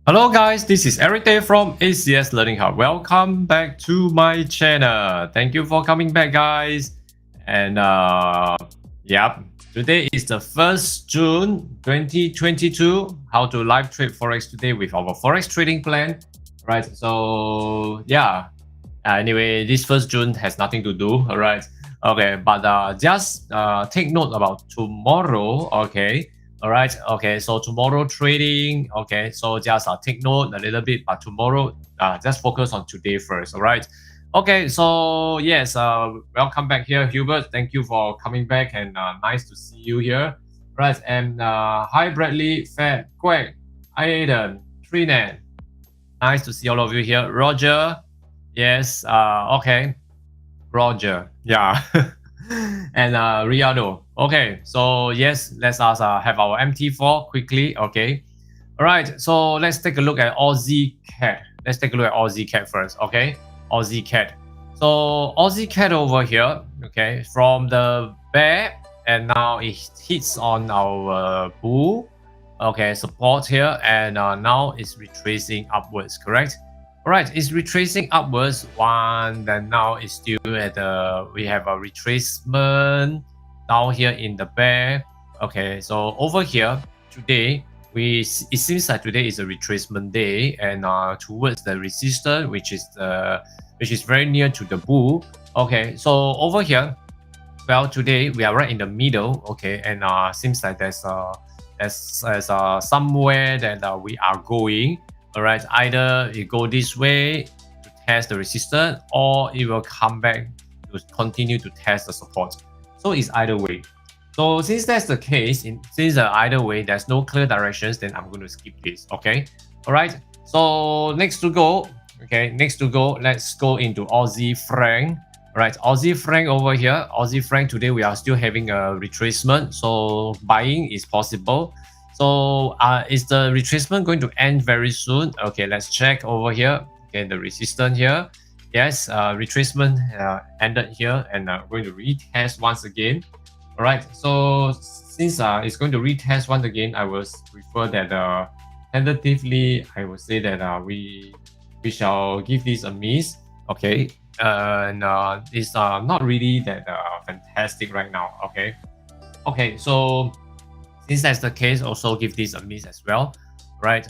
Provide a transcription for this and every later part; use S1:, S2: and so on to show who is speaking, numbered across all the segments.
S1: Hello guys, this is Eric Day from ACS Learning Hub. Welcome back to my channel. Thank you for coming back, guys. And yep, today is the 1st June 2022. How to live trade Forex today with our Forex trading plan. Right, so yeah. Anyway, this 1st June has nothing to do, alright? Okay, but just take note about tomorrow, okay? All right. Okay. So tomorrow trading. Okay. So just take note a little bit, but tomorrow, just focus on today first. All right. Okay. So yes. Welcome back here, Hubert. Thank you for coming back, and nice to see you here. Right. And hi, Bradley, Fed, Quack, Aiden, Trinan. Nice to see all of you here. Roger. Yes. Okay. Roger. Yeah. And Riado. Okay, so yes, let's us have our MT4 quickly. Okay, all right. So let's take a look at Aussie CAD. Let's take a look at Aussie CAD first. Okay, Aussie CAD. So Aussie CAD over here. Okay, from the bear, and now it hits on our bull. Okay, support here, and now it's retracing upwards. Correct. Alright, it's retracing upwards one, then now it's still at the, we have a retracement down here in the bear. Okay, so over here today, it seems like today is a retracement day, and towards the resistance, which is very near to the bull. Okay, so over here, well, today we are right in the middle. Okay, and seems like there's somewhere that we are going. Alright, either it go this way to test the resistance, or it will come back to continue to test the support. So it's either way. So since that's the case, since either way there's no clear directions, then I'm going to skip this. Okay. Alright. So next to go. Okay. Next to go. Let's go into Aussie franc. Alright. Aussie franc over here. Aussie franc today we are still having a retracement. So buying is possible. So is the retracement going to end very soon? Okay, let's check over here. Okay, the resistance here. Yes, retracement ended here, and going to retest once again. All right, so since it's going to retest once again, I will prefer that tentatively, I will say that we shall give this a miss. Okay, and it's not really that fantastic right now. Okay, okay, so since that's the case, also give this a miss as well, right?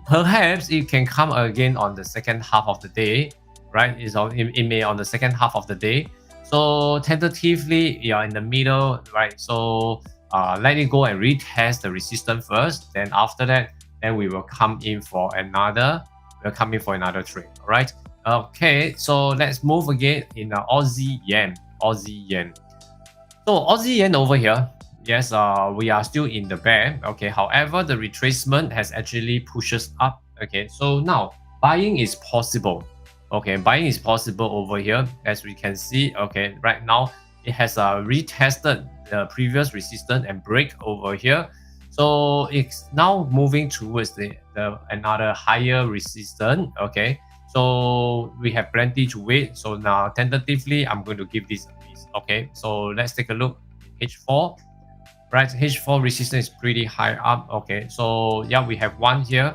S1: Perhaps it can come again on the second half of the day, right? It may on the second half of the day. So tentatively, you're in the middle, right? So let it go and retest the resistance first. Then after that, then we will come in for another. Trade, all right? Okay, so let's move again in Aussie yen. Aussie yen. So Aussie yen over here. Yes, we are still in the bear. Okay, however, the retracement has actually pushed us up. Okay, so now buying is possible. Okay, buying is possible over here, as we can see. Okay, right now it has retested the previous resistance and break over here. So it's now moving towards the another higher resistance. Okay, so we have plenty to wait. So now tentatively, I'm going to give this a miss. Okay, so let's take a look at H4. Right, H4 resistance is pretty high up. Okay, so yeah, we have one here,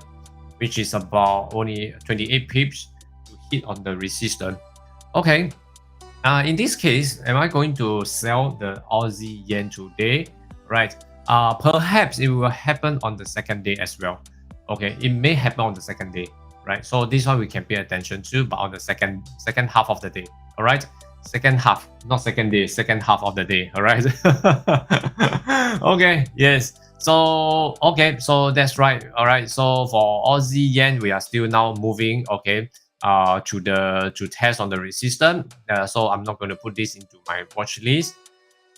S1: which is about only 28 pips to hit on the resistance. Okay, in this case, am I going to sell the Aussie yen today? Right, perhaps it will happen on the second day as well. Okay, it may happen on the second day, right? So this one we can pay attention to, but on the second half of the day. All right. Second half, not second day, second half of the day. All right. Okay. Yes. So okay. So that's right. All right. So for Aussie yen, we are still now moving. Okay. To test on the resistance. So I'm not going to put this into my watch list.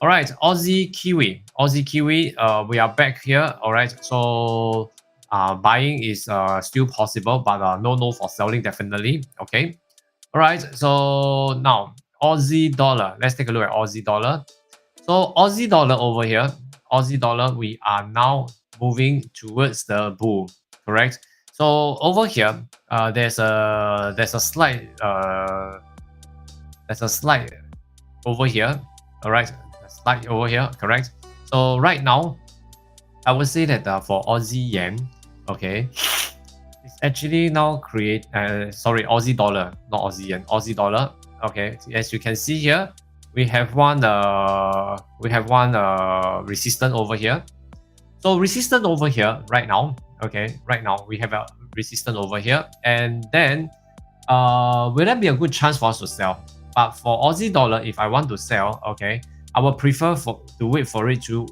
S1: All right. Aussie Kiwi. Aussie Kiwi. We are back here. All right. So buying is still possible, but no for selling definitely. Okay. All right. So now Aussie dollar. Let's take a look at Aussie dollar. So Aussie dollar over here, Aussie dollar, we are now moving towards the bull, correct? So over here, there's a slight over here. All right, a slight over here, correct? So right now, I would say that for Aussie yen, okay, actually now create sorry, Aussie dollar, not Aussie yen, Aussie dollar. Okay, as you can see here, we have one resistance over here. So resistance over here right now, okay, right now we have a resistance over here, and then will that be a good chance for us to sell? But for Aussie dollar, if I want to sell, okay, I would prefer to wait for it to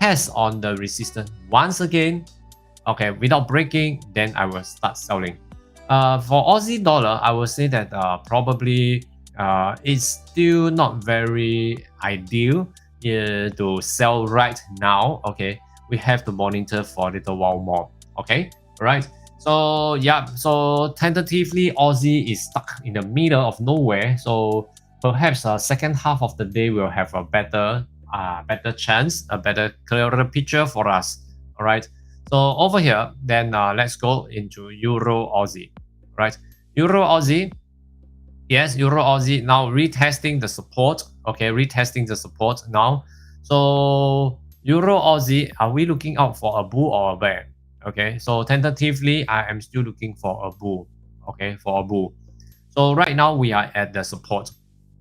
S1: test on the resistance once again. Okay, without breaking, then I will start selling. For Aussie dollar, I will say that probably it's still not very ideal to sell right now. Okay, we have to monitor for a little while more. Okay, right. So yeah, so tentatively Aussie is stuck in the middle of nowhere. So perhaps second half of the day will have a better chance, a better clearer picture for us. All right. So over here, then let's go into Euro Aussie, right? Euro Aussie, yes, Euro Aussie now retesting the support. Okay, retesting the support now. So Euro Aussie, are we looking out for a bull or a bear? Okay, so tentatively, I am still looking for a bull. Okay, for a bull. So right now we are at the support.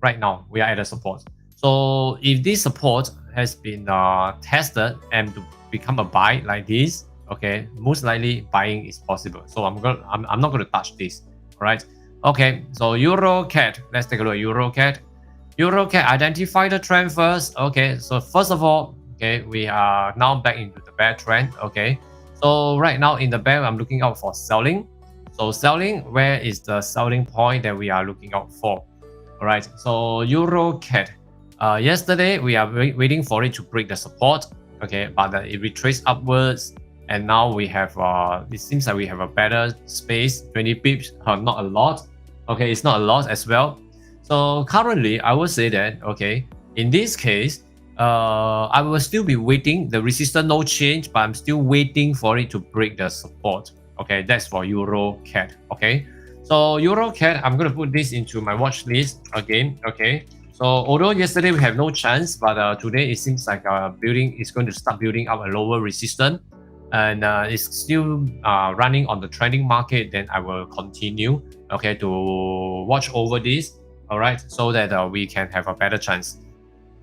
S1: Right now we are at the support. So if this support has been tested and to become a buy like this, okay, most likely buying is possible. So I'm not going to touch this. All right. Okay. So EURCAD. Let's take a look at EURCAD. EURCAD, identify the trend first. Okay. So first of all, okay, we are now back into the bear trend. Okay. So right now in the bear, I'm looking out for selling. So selling, where is the selling point that we are looking out for? All right. So EURCAD. Yesterday we are waiting for it to break the support. Okay, but it retraced upwards. And now we have, it seems like we have a better space, 20 pips, not a lot. Okay, it's not a lot as well. So currently, I would say that, okay, in this case, I will still be waiting. The resistance no change, but I'm still waiting for it to break the support. Okay, that's for EURCAD. Okay, so EURCAD, I'm going to put this into my watch list again. Okay, so although yesterday we have no chance, but today it seems like it's going to start building up a lower resistance. And it's still running on the trading market, then I will continue, okay, to watch over this, all right, so that we can have a better chance.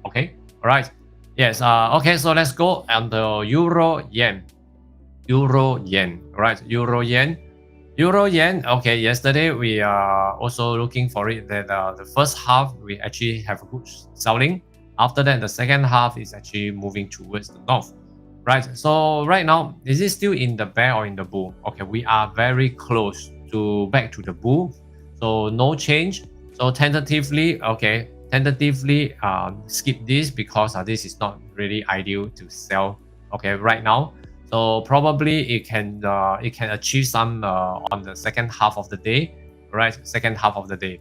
S1: Okay, all right, yes, okay, so let's go on the Euro Yen, all right, Euro Yen. Okay, yesterday we are also looking for it that the first half we actually have a good selling. After that, the second half is actually moving towards the north. Right, so right now, is it still in the bear or in the bull? Okay, we are very close to back to the bull, so no change. So tentatively, okay, skip this because this is not really ideal to sell. Okay, right now, so probably it can achieve some on the second half of the day, right? Second half of the day,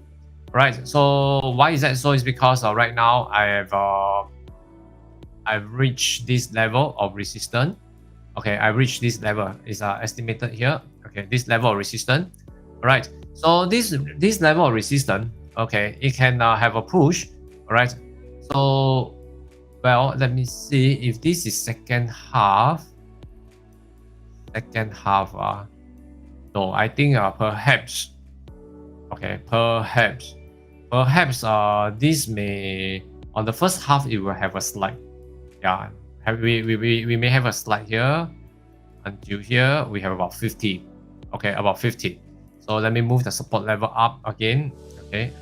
S1: right? So why is that so? Is because right now I've reached this level of resistance. Okay, I reached this level. Is estimated here. Okay, this level of resistance. All right. So this level of resistance. Okay, it can have a push. All right. So, well, let me see if this is second half. No, I think perhaps. Okay, perhaps this may on the first half it will have a slide. Yeah, we may have a slide here until here we have about 50. Okay, about 50. So let me move the support level up again. Okay,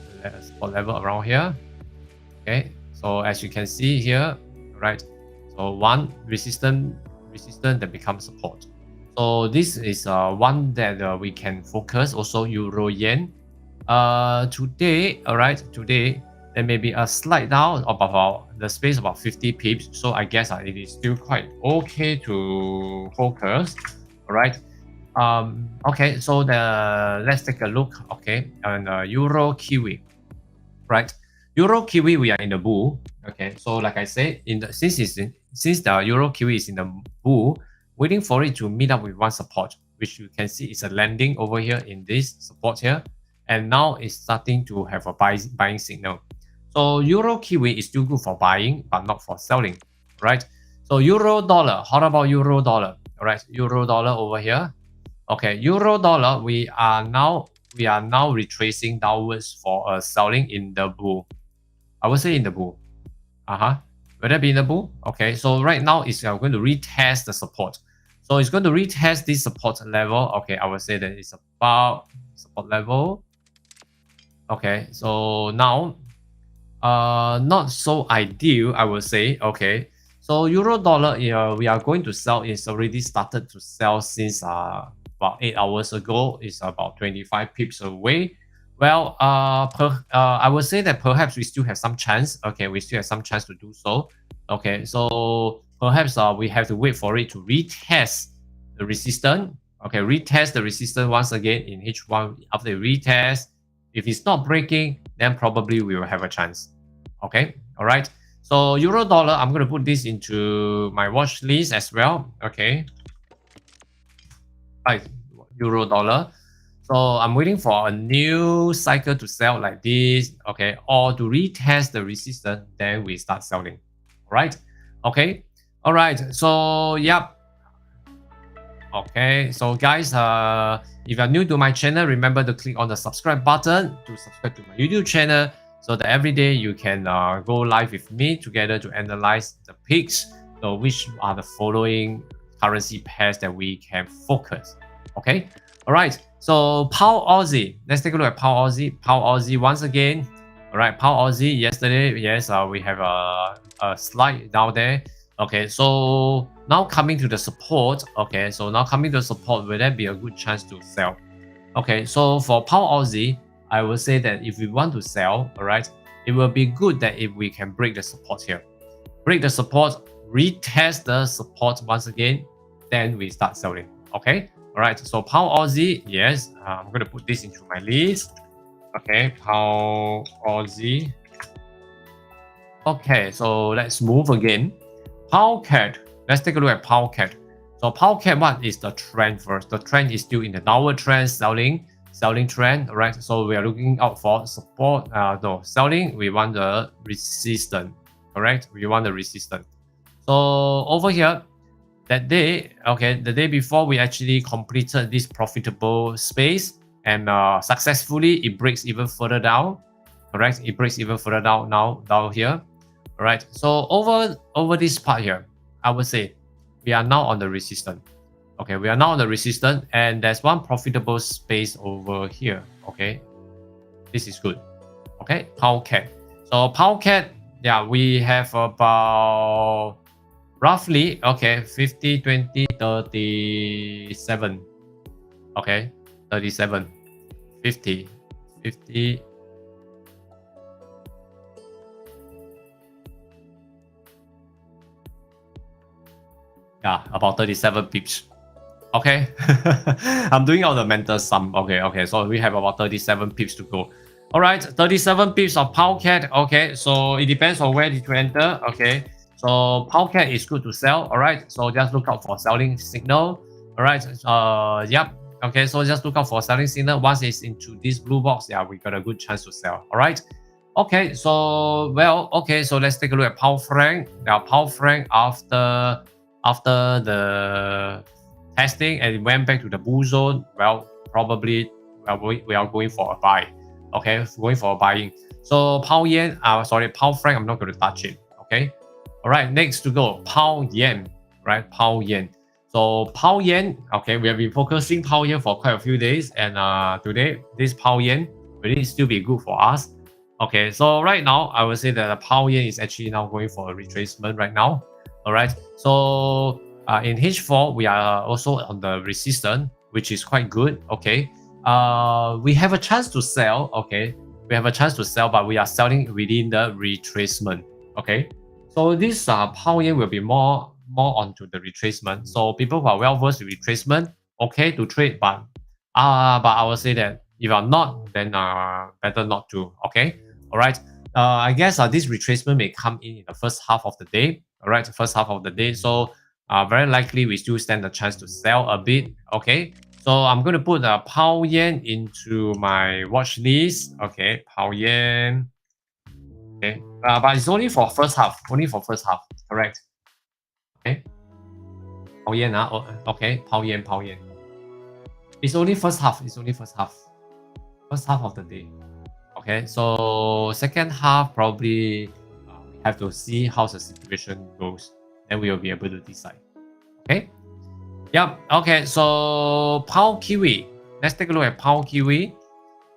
S1: support level around here. Okay, so as you can see here, right, so one resistance that becomes support. So this is one that we can focus. Also Euro Yen. Today, all right, today there may be a slide down of about the space about 50 pips. So I guess it is still quite okay to focus. All right. Okay. So let's take a look. Okay, on Euro Kiwi. Right. Euro Kiwi, we are in the bull. Okay. So like I said, since the Euro Kiwi is in the bull, waiting for it to meet up with one support, which you can see is a landing over here in this support here, and now it's starting to have a buying signal. So Euro Kiwi is still good for buying, but not for selling, right? So Euro dollar, how about Euro dollar? All right, Euro dollar over here. Okay, euro dollar, we are now retracing downwards for a selling in the bull. I would say in the bull. Will that be in the bull? Okay, so right now it's going to retest the support. So it's going to retest this support level. Okay, I would say that it's about support level. Okay, so now not so ideal, I would say. Okay, so euro dollar, we are going to sell. It's already started to sell since about 8 hours ago. It's about 25 pips away. Well, I would say that perhaps we still have some chance. Okay, we still have some chance to do so. Okay, so perhaps we have to wait for it to retest the resistance. Okay, retest the resistance once again in H1. After the retest, if it's not breaking, then probably we will have a chance. Okay, all right. So euro dollar, I'm going to put this into my watch list as well. Okay, right, euro dollar. So I'm waiting for a new cycle to sell like this, okay, or to retest the resistance, then we start selling. All right, okay, all right. So yep. Okay, so guys, if you're new to my channel, remember to click on the subscribe button to subscribe to my YouTube channel, so that every day you can go live with me together to analyze the picks. So which are the following currency pairs that we can focus. Okay, all right. So Pound Aussie, let's take a look at Pound Aussie. Pound Aussie once again. All right, Pound Aussie. Yesterday, yes, we have a slide down there. Okay, so now coming to the support. Okay, so now coming to the support, will that be a good chance to sell? Okay, so for Pound Aussie, I will say that if we want to sell, all right, it will be good that if we can break the support here. Break the support, retest the support once again, then we start selling. Okay, all right, so Pound Aussie, yes, I'm going to put this into my list. Okay, Pound Aussie. Okay, so let's move again. Pound CAD. Let's take a look at Pound CAD. So Pound CAD, what is the trend first? The trend is still in the downward trend, selling trend, right? So we are looking out for support. No, selling, we want the resistance, correct? We want the resistance. So over here, that day, okay, the day before, we actually completed this profitable space, and successfully it breaks even further down, correct? It breaks even further down now, down here. All right, so over this part here, I would say we are now on the resistance. Okay, we are now on the resistance, and there's one profitable space over here. Okay, this is good. Okay, Pound CAD. So Pound CAD, yeah, we have about roughly, okay, 50, 20, 37. Okay, 37, 50, 50. Yeah, about 37 pips. Okay, I'm doing all the mental sum. Okay, so we have about 37 pips to go. All right, 37 pips of Pound CAD. Okay, so it depends on where did you enter. Okay, so Pound CAD is good to sell. All right, so just look out for selling signal. All right, yep. Okay, so just look out for selling signal. Once it's into this blue box, yeah, we got a good chance to sell. All right. Okay, so well, okay, so let's take a look at Pound franc. Now, Pound franc after the testing and it went back to the bull zone, well, probably we are going for a buy. Okay, going for a buying. So Pound yen, Pound franc, I'm not going to touch it. Okay, all right, next to go, Pound yen, right? Pound yen. So Pound yen, okay, we have been focusing Pound yen for quite a few days, and today this Pound yen will still be good for us. Okay, so right now I would say that the Pound yen is actually now going for a retracement right now. All right, so in H4 we are also on the resistance, which is quite good. Okay, we have a chance to sell. Okay, we have a chance to sell, but we are selling within the retracement. Okay, so this Pound yen will be more onto the retracement. So people who are well versed in retracement, okay to trade, but I will say that if you're not, then better not to. Okay, all right. I guess this retracement may come in the first half of the day. All right, first half of the day. So very likely we still stand a chance to sell a bit. Okay, so I'm going to put Pound yen into my watch list. Okay, Pound yen. Okay, but it's only for first half. Only for first half. Correct. Okay. Pound yen. Okay, Pound yen. It's only first half. It's only first half. First half of the day. Okay, so second half probably we have to see how the situation goes. Then we will be able to decide. Okay. Yep. Okay. So pound kiwi. Let's take a look at pound kiwi.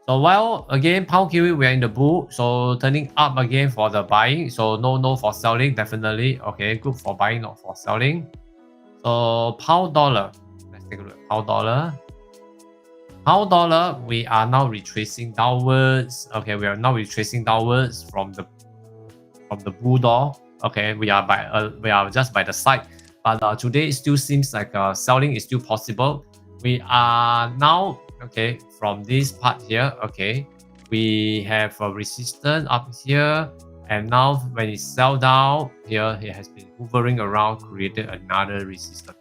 S1: So while again pound kiwi we are in the bull, so turning up again for the buying. So no for selling definitely. Okay, good for buying, not for selling. So pound dollar. Let's take a look at pound dollar. Pound dollar, we are now retracing downwards. Okay, we are now retracing downwards from the bulldog. Okay, we are just by the side, but today it still seems like selling is still possible. We are now from this part here. Okay, we have a resistance up here, and now when it sell down here, it has been hovering around, created another resistance.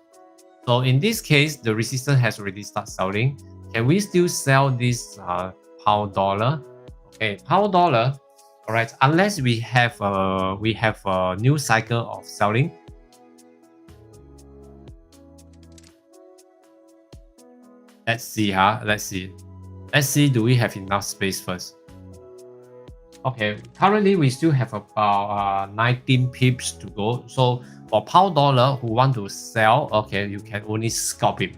S1: So in this case, the resistance has already started selling. Can we still sell this pound dollar? Okay, pound dollar. All right, unless we have a new cycle of selling. Let's see, Let's see. Do we have enough space first? Okay, currently we still have about 19 pips to go. So for pound dollar who want to sell, okay, you can only scalp it.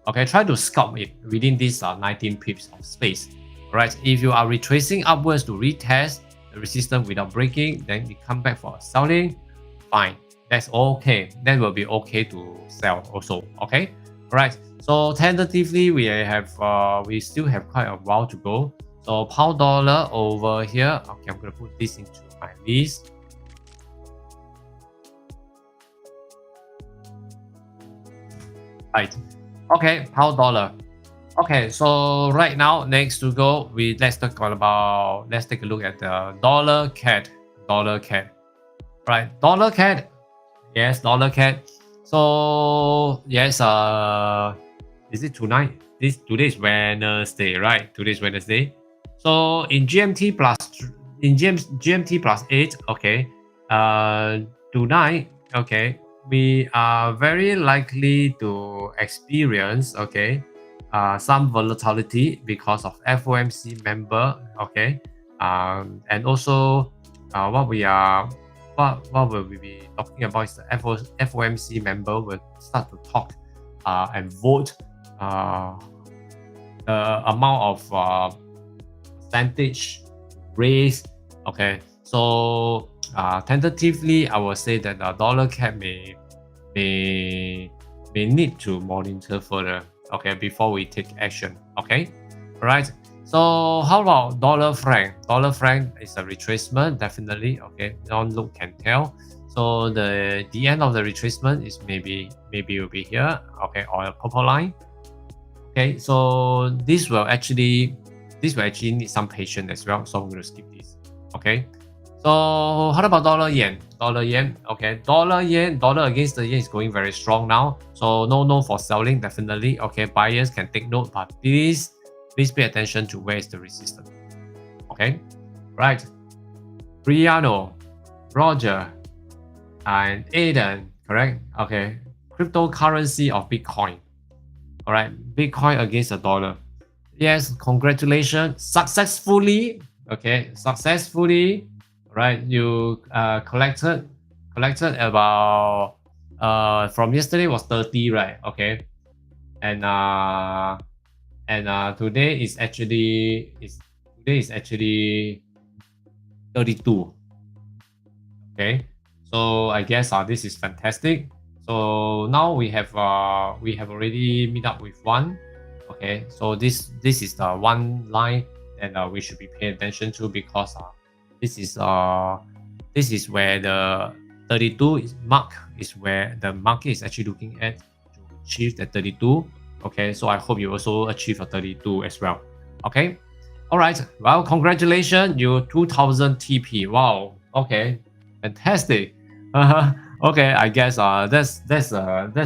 S1: Okay, try to scalp it within this 19 pips of space. Alright, if you are retracing upwards to retest the resistance without breaking, then you come back for selling, fine. That's okay. That will be okay to sell also. Okay. Alright. So tentatively we still have quite a while to go. So pound dollar over here. Okay, I'm gonna put this into my list. Right. Okay, pound dollar. Okay, so right now next to go, let's take a look at the dollar CAD. Right, dollar CAD. Yes, dollar CAD. So yes, is it tonight? Today is Wednesday, right? Today is Wednesday. So in GMT plus 8, okay. Tonight, okay, we are very likely to experience, okay, some volatility because of FOMC member, okay, and also what will we be talking about is the FOMC member will start to talk and vote the amount of percentage raise. Okay, so tentatively I will say that the dollar CAD may need to monitor further, okay, before we take action. Okay, all right. So how about dollar franc? Dollar franc is a retracement, definitely. Okay, non look can tell. So the end of the retracement is maybe will be here. Okay, or a purple line. Okay, so this will actually need some patience as well. So I'm going to skip this. Okay. So how about dollar yen? Dollar yen. Okay, dollar against the yen is going very strong now. So no for selling, definitely. Okay, buyers can take note, but please pay attention to where is the resistance. Okay, right. Briano, Roger, and Aiden, correct? Okay, cryptocurrency of Bitcoin. All right, Bitcoin against the dollar. Yes, congratulations, successfully. Okay, successfully. Right, you collected about from yesterday was 30, right? Okay, and today is actually 32. Okay, so I guess this is fantastic. So now we have already meet up with one. Okay, so this is the one line that we should be paying attention to, because this is where the 32 mark is where the market is actually looking at to achieve the 32. Okay, so I hope you also achieve a 32 as well. Okay, all right. Well, congratulations, you 2000 TP. Wow. Okay, fantastic. Okay, I guess that's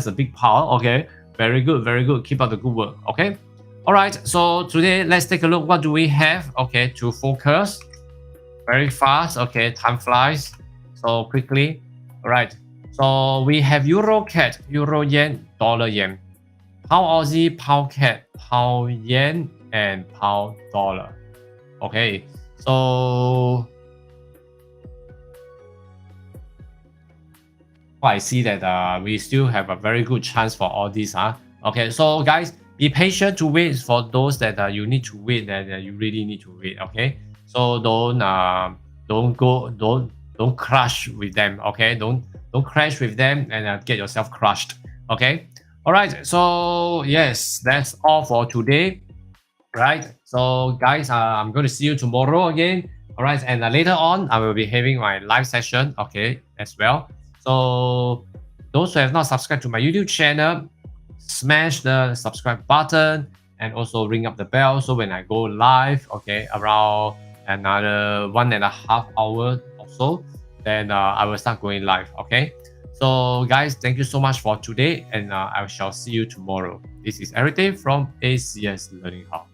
S1: a big part. Okay, very good. Keep up the good work. Okay, all right. So today let's take a look. What do we have? Okay, to focus. Very fast. Okay, time flies so quickly. All right. So we have EURCAD, Euro Yen, Dollar Yen. pound Aussie, pound CAD, pound yen, and pound dollar. Okay, so I see that we still have a very good chance for all these. Okay, so guys, be patient to wait for those that you need to wait, that you really need to wait. Okay, so don't crush with them. Okay, don't crash with them and get yourself crushed. Okay, all right. So yes, that's all for today. Right. So guys, I'm going to see you tomorrow again. All right, and later on, I will be having my live session. Okay, as well. So those who have not subscribed to my YouTube channel, smash the subscribe button and also ring up the bell. So when I go live, okay, around another 1.5 hours or so, then I will start going live. Okay. So guys, thank you so much for today, and I shall see you tomorrow. This is everything from ACS Learning Hub.